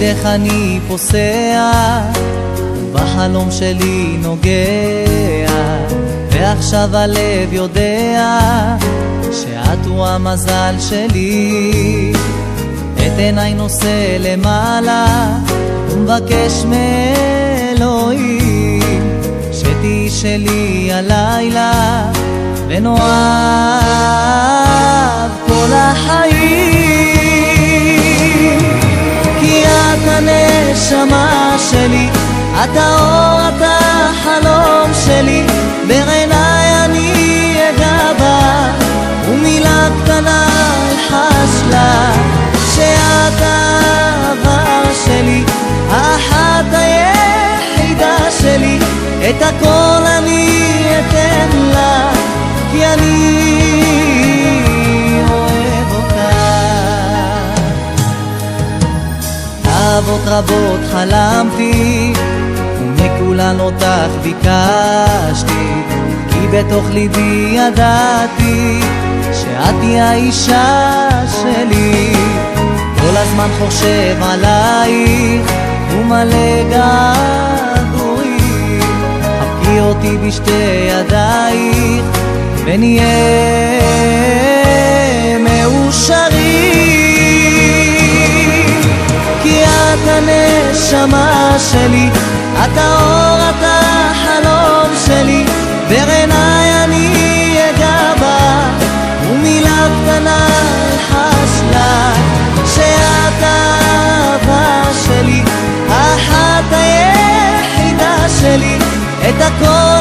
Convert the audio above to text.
לידך אני פוסע, בחלום שלי נוגע, ועכשיו הלב יודע שאת הוא המזל שלי. את עיניי נושא למעלה ומבקש מאלוהים שתהי שלי הלילה ונאהב כל החיים. כי את הנשמה שלי, את האור, את החלום שלי, בעיניי אני אגע בה ומילה קטנה אלחש לה שאת האהבה שלי, האחת היחידה שלי, את הכל אני אתן לה כי אני אוהב אותה. אהבות רבות חלמתי ומכולן אותך ביקשתי, כי בתוך ליבי ידעתי שאת היא האישה שלי. כל הזמן חושב עלייך ומלא געגועים, חבקי אותי בשתי ידייך ונהיה מאושרים. כי את הנשמה שלי, את האור, את החלום שלי, בעיניי אני אגע בה ומילה קטנה אלחש לה שאת האהבה שלי, האחת היחידה שלי, את הכל